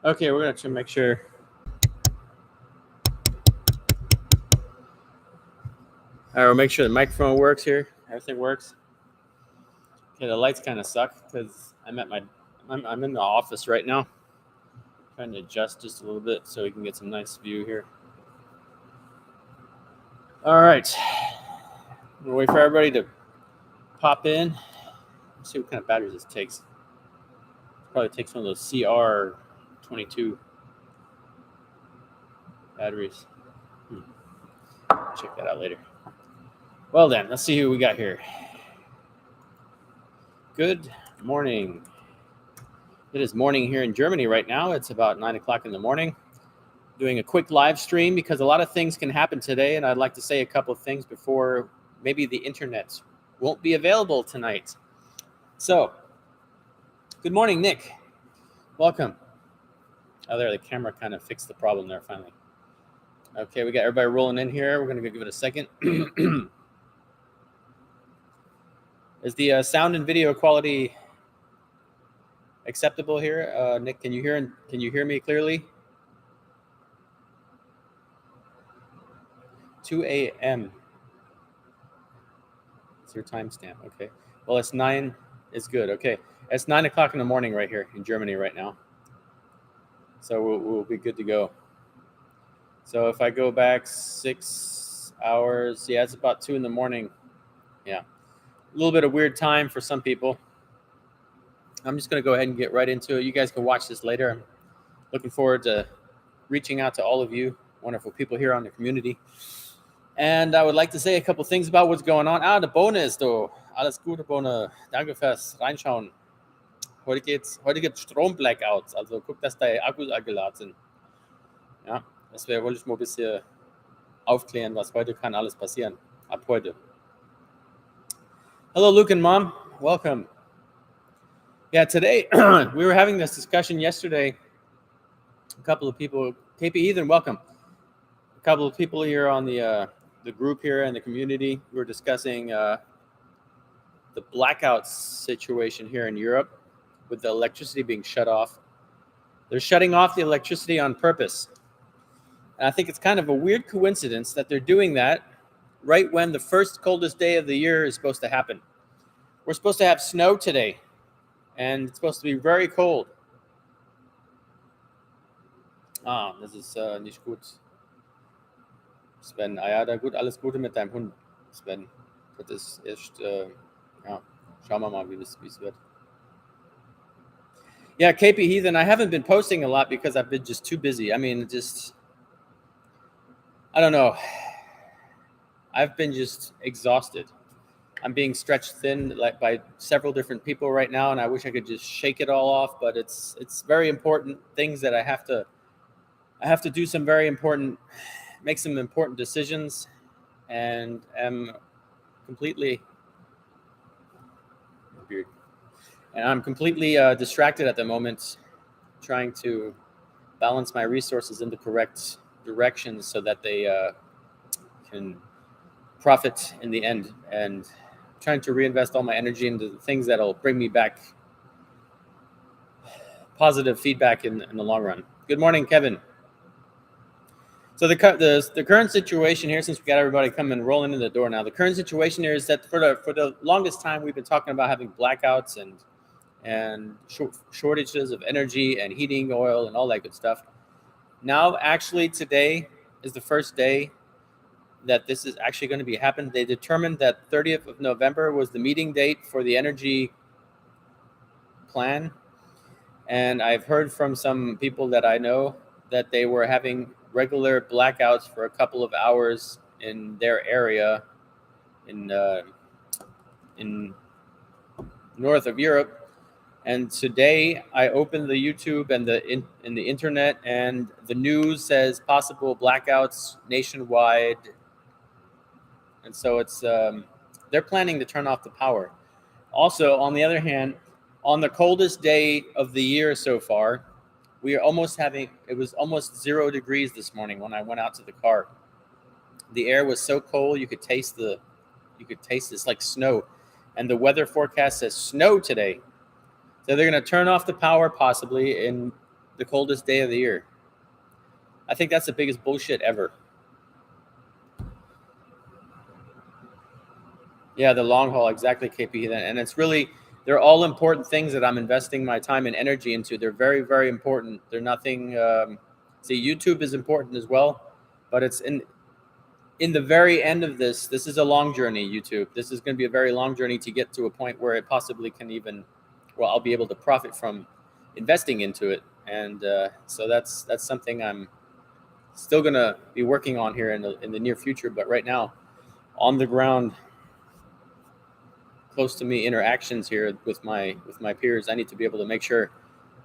Okay, we're gonna make sure. All right, we'll make sure the microphone works here. Everything works. Okay, the lights kind of suck because I'm in the office right now. Trying to adjust just a little bit so we can get some nice view here. All right, I'm gonna wait for everybody to pop in. Let's see what kind of batteries this takes. Probably takes one of those CR22 batteries. Check that out later. Well then, let's see who we got here. Good morning. It is morning here in Germany right now. It's about 9 o'clock in the morning. Doing a quick live stream because a lot of things can happen today, and I'd like to say a couple of things before maybe the internet won't be available tonight. So, good morning, Nick. Welcome. Oh, there, the camera kind of fixed the problem there finally. Okay, we got everybody rolling in here. We're going to give it a second. Is the sound and video quality acceptable here? Nick, can you hear me clearly? 2 a.m. It's your timestamp. Okay. Well, it's 9. It's good. Okay. It's 9 o'clock in the morning right here in Germany right now. So we'll be good to go. So if I go back 6 hours, yeah, it's about 2 in the morning. Yeah. A little bit of weird time for some people. I'm just going to go ahead and get right into it. You guys can watch this later. I'm looking forward to reaching out to all of you, wonderful people here on the community. And I would like to say a couple things about what's going on. Der Bohne ist du. Alles Gute, Bohne. Danke fürs Reinschauen. Heute gibt es Strom-Blackouts. Also guck, dass deine Akkus geladen sind. Ja, wollte ich mal ein bisschen aufklären, was heute kann alles passieren. Ab heute. Hello, Luke and Mom. Welcome. Yeah, today we were having this discussion yesterday. A couple of people, KP Ethan, welcome. A couple of people here on the group here in the community. We were discussing the blackout situation here in Europe with the electricity being shut off. They're shutting off the electricity on purpose. And I think it's kind of a weird coincidence that they're doing that right when the first coldest day of the year is supposed to happen. We're supposed to have snow today, and it's supposed to be very cold. Das ist nicht gut. Sven, ja, da gut, alles Gute mit deinem Hund, Sven. Das ist echt, ja, schauen wir mal, wie es wird. Yeah, KP Heathen, I haven't been posting a lot because I've been just too busy. I mean, I don't know. I've been just exhausted. I'm being stretched thin like by several different people right now, and I wish I could just shake it all off, but it's very important things that I have to do some very important, make some important decisions, and am completely weird. And I'm completely distracted at the moment, trying to balance my resources in the correct directions so that they can profit in the end, and trying to reinvest all my energy into the things that'll bring me back positive feedback in the long run. Good morning, Kevin. So the current situation here, since we got everybody coming rolling in the door now, the current situation here is that for the longest time we've been talking about having blackouts and shortages of energy and heating oil and all that good stuff. Now, actually, today is the first day that this is actually going to be happening. They determined that 30th of November was the meeting date for the energy plan. And I've heard from some people that I know that they were having regular blackouts for a couple of hours in their area in north of Europe. And today I opened the YouTube and the internet, and the news says possible blackouts nationwide. And so it's they're planning to turn off the power. Also, on the other hand, on the coldest day of the year so far, we are it was almost 0 degrees this morning when I went out to the car. The air was so cold you could taste this like snow. And the weather forecast says snow today. So they're going to turn off the power possibly in the coldest day of the year. I think that's the biggest bullshit ever. Yeah, the long haul, exactly, KP. And it's really, they're all important things that I'm investing my time and energy into. They're very, very important. They're nothing. See, YouTube is important as well, but it's in the very end of this. This is a long journey. YouTube. This is going to be a very long journey to get to a point where it possibly can even, well, I'll be able to profit from investing into it. And so that's something I'm still going to be working on here in the near future. But right now, on the ground, close to me, interactions here with my peers, I need to be able to make sure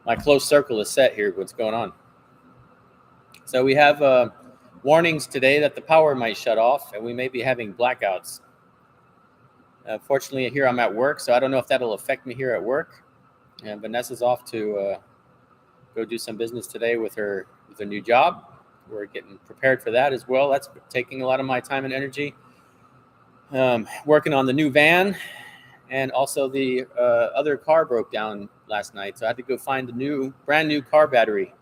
my close circle is set here. What's going on? So we have warnings today that the power might shut off, and we may be having blackouts. Fortunately, here I'm at work, so I don't know if that'll affect me here at work. And Vanessa's off to go do some business today with her new job. We're getting prepared for that as well. That's taking a lot of my time and energy. Working on the new van, and also the other car broke down last night, so I had to go find a brand new car battery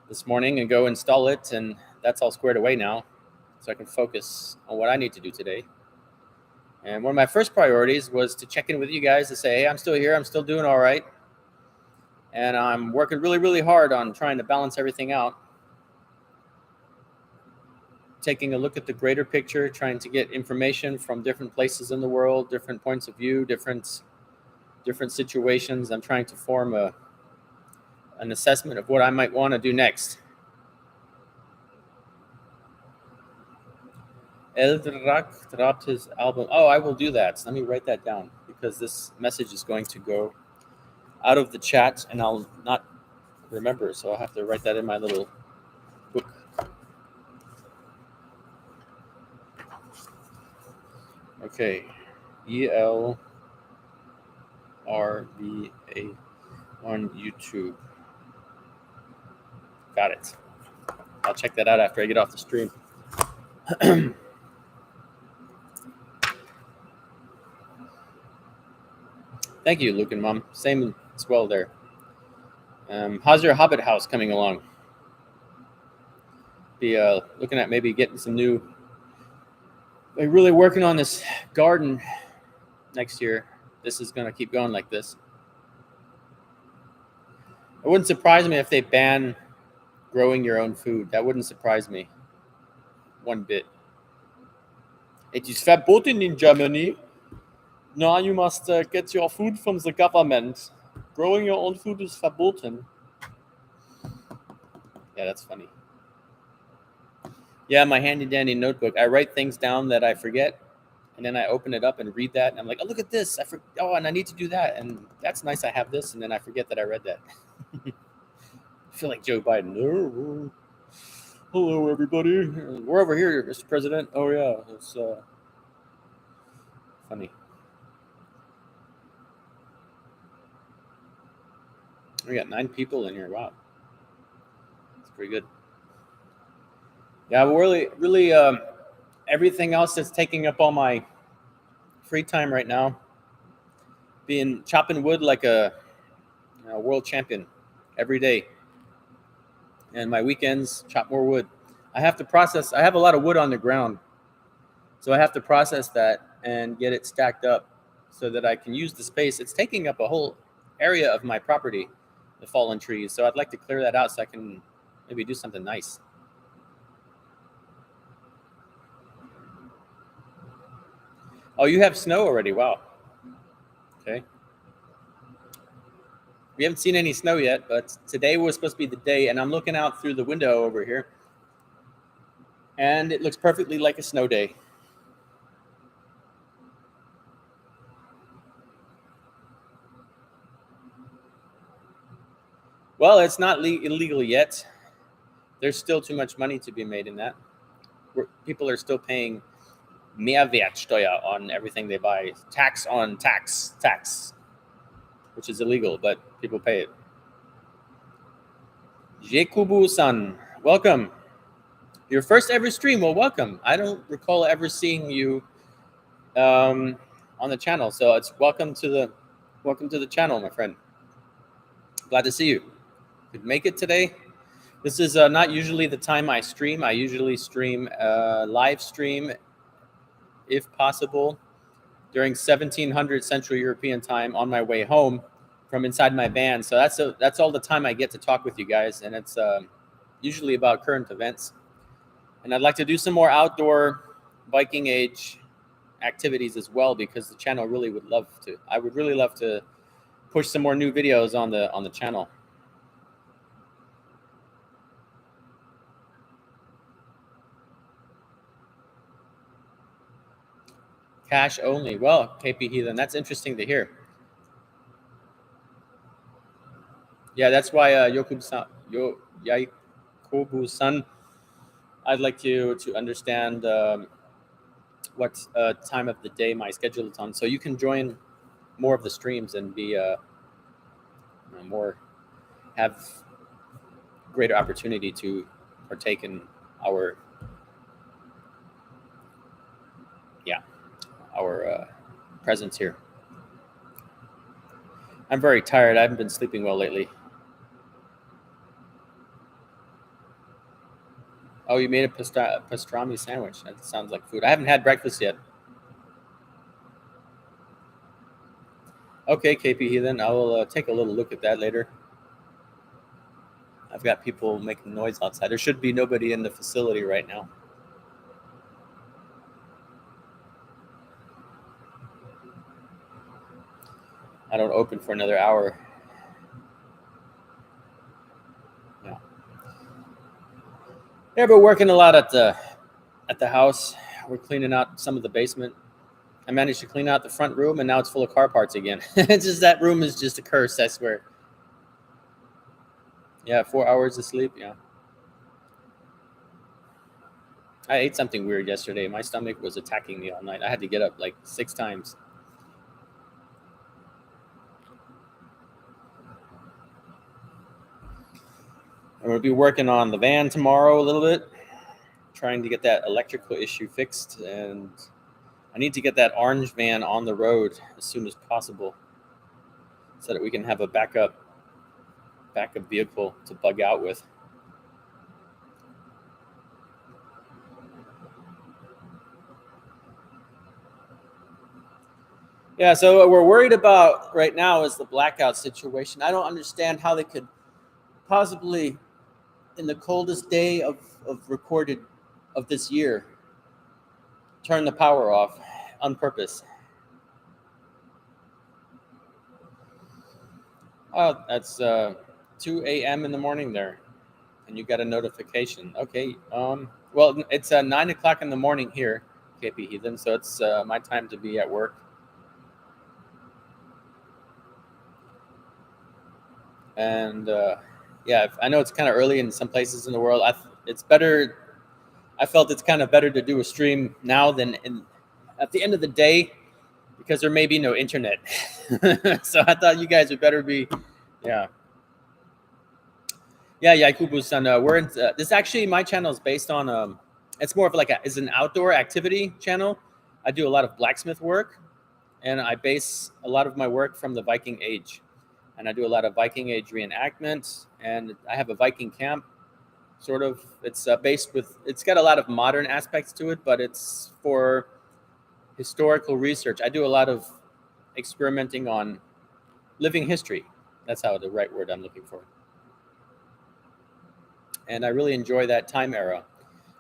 this morning and go install it, and that's all squared away now, so I can focus on what I need to do today. And one of my first priorities was to check in with you guys to say, hey, I'm still here, I'm still doing all right, and I'm working really, really hard on trying to balance everything out. Taking a look at the greater picture, trying to get information from different places in the world, different points of view, different situations. I'm trying to form an assessment of what I might want to do next. Eldrak dropped his album. Oh, I will do that. So let me write that down, because this message is going to go out of the chat and I'll not remember. So I'll have to write that in my little book. Okay, ELRVA on YouTube. Got it. I'll check that out after I get off the stream. Thank you, Luke and Mom. Same as well there. How's your Hobbit house coming along? Be looking at maybe getting some new. We're really working on this garden next year. This is going to keep going like this. It wouldn't surprise me if they ban growing your own food. That wouldn't surprise me one bit. It is verboten in Germany. Now you must get your food from the government. Growing your own food is verboten. Yeah, that's funny. Yeah, my handy-dandy notebook. I write things down that I forget, and then I open it up and read that, and I'm like, oh, look at this. And I need to do that, and that's nice I have this, and then I forget that I read that. I feel like Joe Biden. Hello, everybody. We're over here, Mr. President. Oh, yeah. It's funny. We got 9 people in here. Wow. That's pretty good. Yeah, really, everything else that's taking up all my free time right now, chopping wood like a world champion every day. And my weekends, chop more wood. I have a lot of wood on the ground, so I have to process that and get it stacked up so that I can use the space. It's taking up a whole area of my property, the fallen trees. So I'd like to clear that out so I can maybe do something nice. Oh, you have snow already. Wow. Okay. We haven't seen any snow yet, but today was supposed to be the day, and I'm looking out through the window over here, and it looks perfectly like a snow day. Well, it's not illegal yet. There's still too much money to be made in that. People are still paying Mehrwertsteuer on everything they buy. Tax on tax, which is illegal, but people pay it. Jekubu-san, welcome. Your first ever stream. Well, welcome. I don't recall ever seeing you on the channel, so it's welcome to the channel, my friend. Glad to see you. could make it today. This is not usually the time I stream. I usually stream live stream, if possible, during 1700 Central European time on my way home from inside my van. So that's all the time I get to talk with you guys, and it's usually about current events. And I'd like to do some more outdoor Viking Age activities as well, because the channel really would love to. I would really love to push some more new videos on the channel. Cash only. Well, KP Heathen, that's interesting to hear. Yeah, that's why Yakubu-san, I'd like to understand what time of the day my schedule is on, so you can join more of the streams and be have greater opportunity to partake in our presence here. I'm very tired. I haven't been sleeping well lately. Oh, you made a pastrami sandwich. That sounds like food. I haven't had breakfast yet. Okay, KP Heathen, I will take a little look at that later. I've got people making noise outside. There should be nobody in the facility right now. I don't open for another hour. Yeah, but working a lot at the house. We're cleaning out some of the basement. I managed to clean out the front room, and now it's full of car parts again. It's just that room is just a curse, I swear. Yeah, 4 hours of sleep. Yeah. I ate something weird yesterday. My stomach was attacking me all night. I had to get up like 6 times. I'm going to be working on the van tomorrow a little bit, trying to get that electrical issue fixed, and I need to get that orange van on the road as soon as possible so that we can have a backup vehicle to bug out with. Yeah, so what we're worried about right now is the blackout situation. I don't understand how they could possibly, in the coldest day of recorded of this year, turn the power off on purpose. Oh, that's 2 a.m. in the morning there, and you got a notification. Okay, well, it's 9 o'clock in the morning here, KP Heathen, so it's my time to be at work. And yeah, I know it's kind of early in some places in the world. It's better. I felt it's kind of better to do a stream now than at the end of the day, because there may be no internet. So I thought you guys would better be, yeah. Yeah, Yakubu-san, we're in, this actually, my channel is based on, it's more of like is an outdoor activity channel. I do a lot of blacksmith work, and I base a lot of my work from the Viking Age. And I do a lot of Viking Age reenactment, and I have a Viking camp, sort of. It's based with, it's got a lot of modern aspects to it, but it's for historical research. I do a lot of experimenting on living history. That's how the right word I'm looking for. And I really enjoy that time era.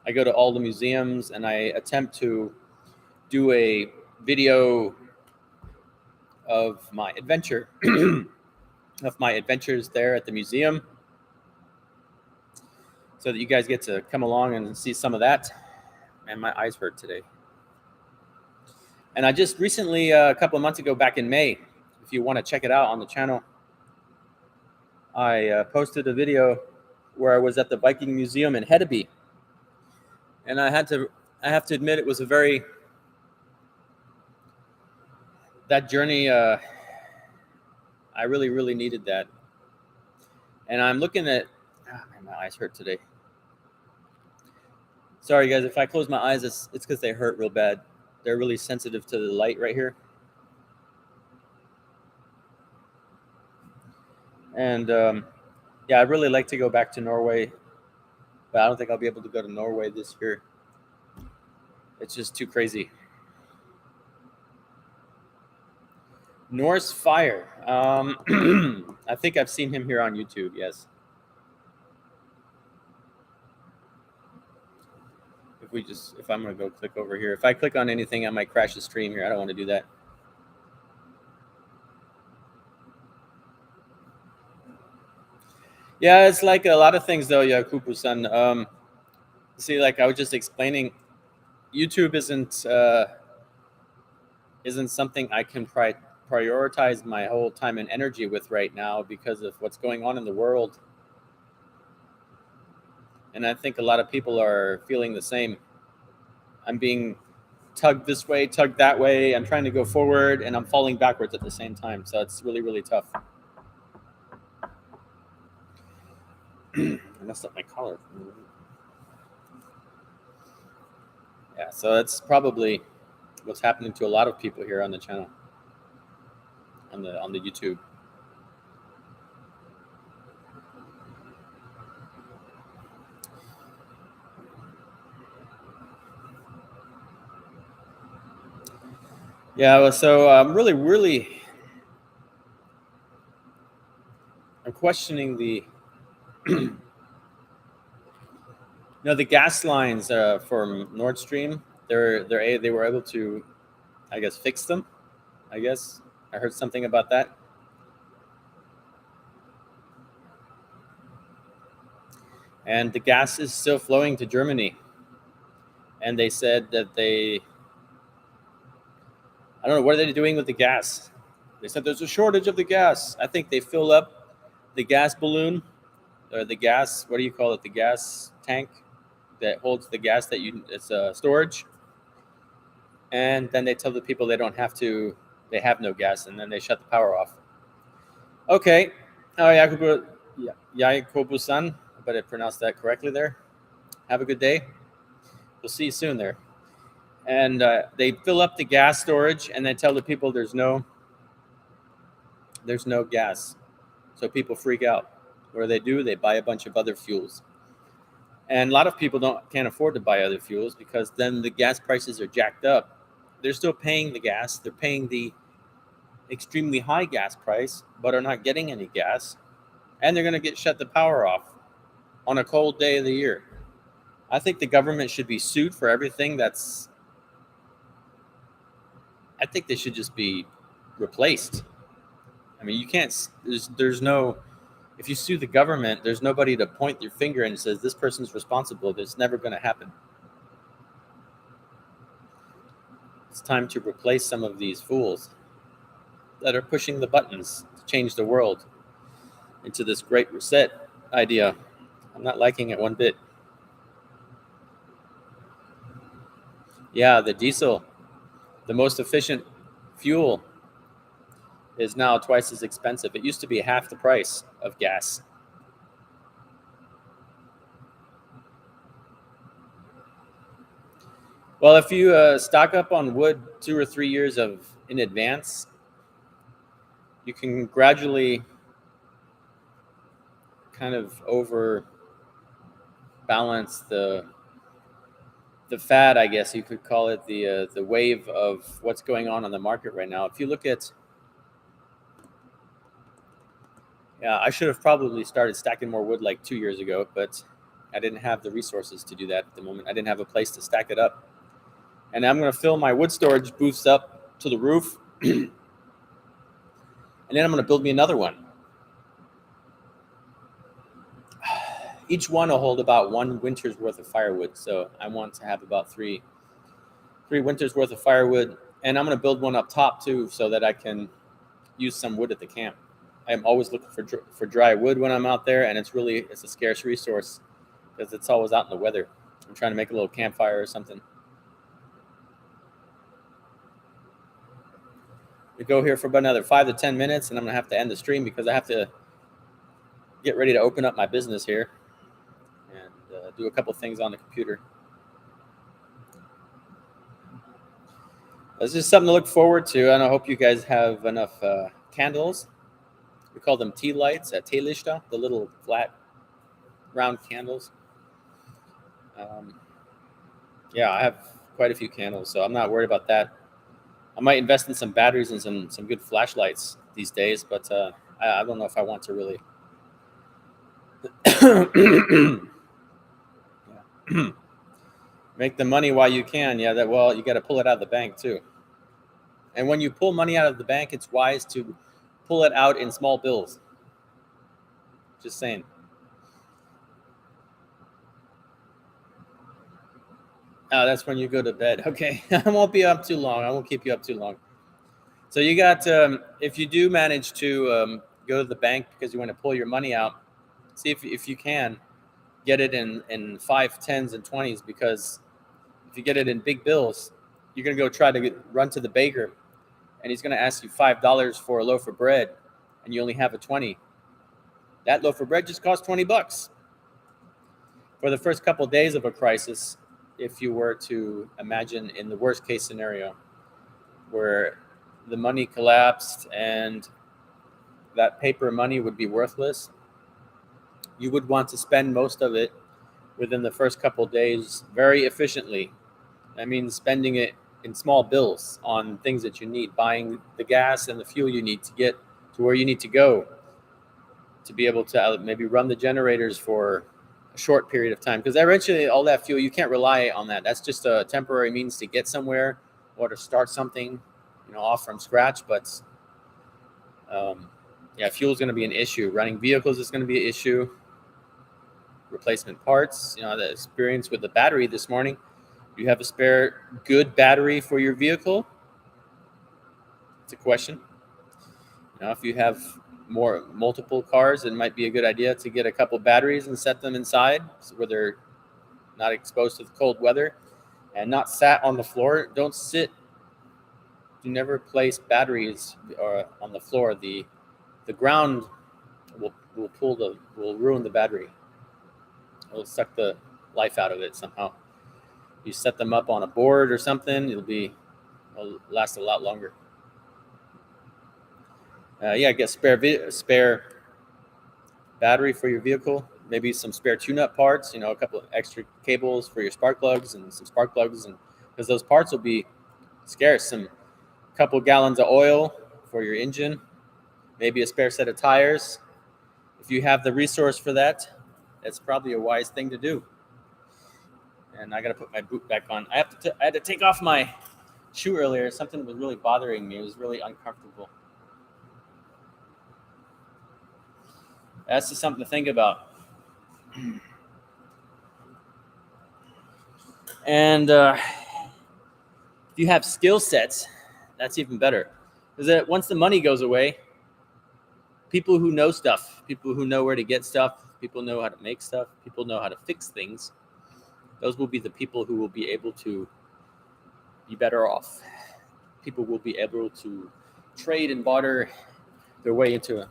I go to all the museums, and I attempt to do a video of my adventure, of my adventures there at the museum, so that you guys get to come along and see some of that. Man, my eyes hurt today. And I just recently, a couple of months ago, back in May, if you want to check it out on the channel, I posted a video where I was at the Viking Museum in Hedeby. And I have to admit, it was a very, that journey, I really, really needed that. And I'm looking at, man, my eyes hurt today. Sorry, guys, if I close my eyes, it's because they hurt real bad. They're really sensitive to the light right here. And yeah, Yeah, I'd really like to go back to Norway, but I don't think I'll be able to go to Norway this year. It's just too crazy. Norse Fire. I think I've seen him here on YouTube. Yes. If I'm gonna go click over here, if I click on anything, I might crash the stream here. I don't want to do that. Yeah, it's like a lot of things though, Yakubu-san. See, like I was just explaining, YouTube isn't something I can prioritize my whole time and energy with right now because of what's going on in the world. And I think a lot of people are feeling the same. I'm being tugged this way, tugged that way. I'm trying to go forward, and I'm falling backwards at the same time. So it's really, really tough. I messed up my collar. Yeah, so that's probably what's happening to a lot of people here on the channel, on the YouTube. Yeah, well, so I'm I'm questioning the, the gas lines from Nord Stream. They were able to, I guess, fix them. I guess I heard something about that. And the gas is still flowing to Germany. And they said that I don't know, what are they doing with the gas? They said there's a shortage of the gas. I think they fill up the gas balloon, or the gas, what do you call it? The gas tank that holds the gas it's storage. And then they tell the people they have no gas, and then they shut the power off. Okay. Oh, Yakubu-san, I bet I pronounced that correctly there. Have a good day. We'll see you soon there. And they fill up the gas storage, and they tell the people there's no gas. So people freak out. What do? They buy a bunch of other fuels. And a lot of people can't afford to buy other fuels because then the gas prices are jacked up. They're still paying the gas. They're paying the extremely high gas price, but are not getting any gas. And they're going to shut the power off on a cold day of the year. I think the government should be sued for everything I think they should just be replaced. I mean, you can't, there's no, if you sue the government, there's nobody to point your finger and says this person's responsible. That's never going to happen. It's time to replace some of these fools that are pushing the buttons to change the world into this great reset idea. I'm not liking it one bit. Yeah, the diesel, the most efficient fuel, is now twice as expensive. It used to be half the price of gas. Well, if you stock up on wood 2 or 3 years in advance, you can gradually kind of overbalance the fad, I guess you could call it, the wave of what's going on the market right now. If you look at, yeah, I should have probably started stacking more wood like 2 years ago, but I didn't have the resources to do that at the moment. I didn't have a place to stack it up. And I'm going to fill my wood storage booths up to the roof. And then I'm going to build me another one. Each one will hold about 1 winter's worth of firewood. So I want to have about 3 winters worth of firewood. And I'm going to build one up top too, so that I can use some wood at the camp. I'm always looking for dry wood when I'm out there, and it's a scarce resource because it's always out in the weather. I'm trying to make a little campfire or something. We go here for about another 5 to 10 minutes, and I'm going to have to end the stream because I have to get ready to open up my business here and do a couple things on the computer. It's just something to look forward to, and I hope you guys have enough candles We call them tea lights, teelichter, the little flat, round candles. Um, yeah, I have quite a few candles, so I'm not worried about that. I might invest in some batteries and some good flashlights these days, but I don't know if I want to really make the money while you can. Yeah, that well, you got to pull it out of the bank too. And when you pull money out of the bank, it's wise to pull it out in small bills. Just saying. That's when you go to bed. Okay, I won't be up too long. I won't keep you up too long. So you got, if you do manage to go to the bank because you want to pull your money out, see if you can get it in 5, 10s, and 20s, because if you get it in big bills, you're going to go try to run to the baker, and he's going to ask you $5 for a loaf of bread, and you only have a 20. That loaf of bread just cost $20. For the first couple of days of a crisis, if you were to imagine in the worst case scenario where the money collapsed and that paper money would be worthless, you would want to spend most of it within the first couple of days very efficiently. That means spending it in small bills on things that you need, buying the gas and the fuel you need to get to where you need to go, to be able to maybe run the generators for a short period of time, because eventually all that fuel, you can't rely on that. That's just a temporary means to get somewhere or to start something, off from scratch. But yeah, fuel is going to be an issue. Running vehicles is going to be an issue. Replacement parts, the experience with the battery this morning. Do you have a spare good battery for your vehicle? It's a question. If you have multiple cars, it might be a good idea to get a couple batteries and set them inside where they're not exposed to the cold weather and not sat on the floor. Don't sit. Do never place batteries on the floor. The ground will ruin the battery. It'll suck the life out of it somehow. You set them up on a board or something, it'll last a lot longer. Get spare battery for your vehicle, maybe some spare tune-up parts, a couple of extra cables for your spark plugs and some spark plugs, and because those parts will be scarce. Some couple gallons of oil for your engine, maybe a spare set of tires. If you have the resource for that, that's probably a wise thing to do. And I got to put my boot back on. I had to take off my shoe earlier. Something was really bothering me. It was really uncomfortable. That's just something to think about. And if you have skill sets, that's even better. Because once the money goes away, people who know stuff, people who know where to get stuff, people know how to make stuff, people know how to fix things, those will be the people who will be able to be better off. People will be able to trade and barter their way into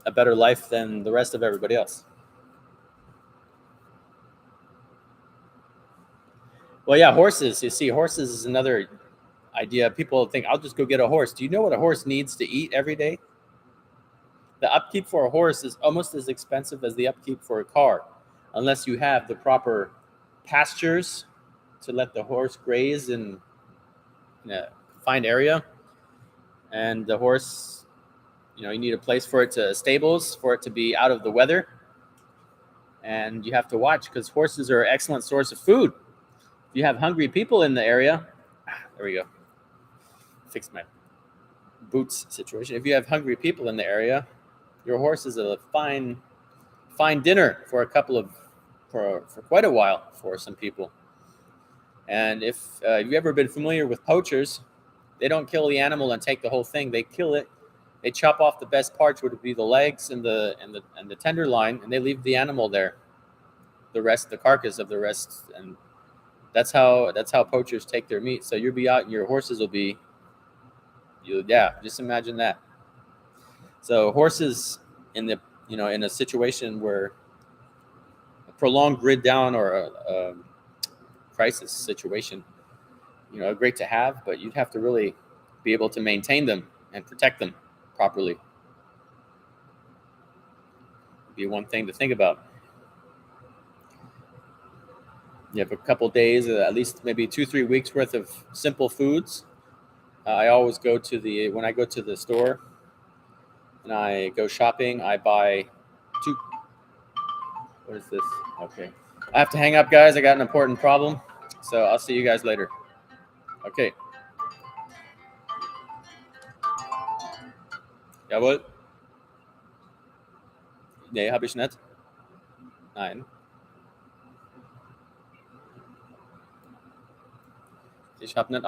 a better life than the rest of everybody else. Well, yeah, horses. You see, horses is another idea. People think, I'll just go get a horse. Do you know what a horse needs to eat every day? The upkeep for a horse is almost as expensive as the upkeep for a car, unless you have the proper pastures to let the horse graze in a confined area. And the horse, you need a place for it to stables, for it to be out of the weather. And you have to watch, because horses are an excellent source of food. If you have hungry people in the area, there we go. Fix my boots situation. If you have hungry people in the area, your horse is a fine dinner for quite a while for some people. And if you've ever been familiar with poachers, they don't kill the animal and take the whole thing. They kill it. They chop off the best parts, which would be the legs and the tenderloin, and they leave the animal there. The carcass of the rest, and that's how poachers take their meat. So you'll be out, and your horses will be. Just imagine that. So horses in a situation where a prolonged grid down or a crisis situation, great to have, but you'd have to really be able to maintain them and protect them properly. be one thing to think about. You have a couple days, at least maybe 2-3 weeks worth of simple foods. I always go to when I go to the store and I go shopping, I buy two. What is this? Okay. I have to hang up, guys. I got an important problem. So I'll see you guys later. Okay. Jawohl. Nee, habe ich nicht. Nein. Ich habe nicht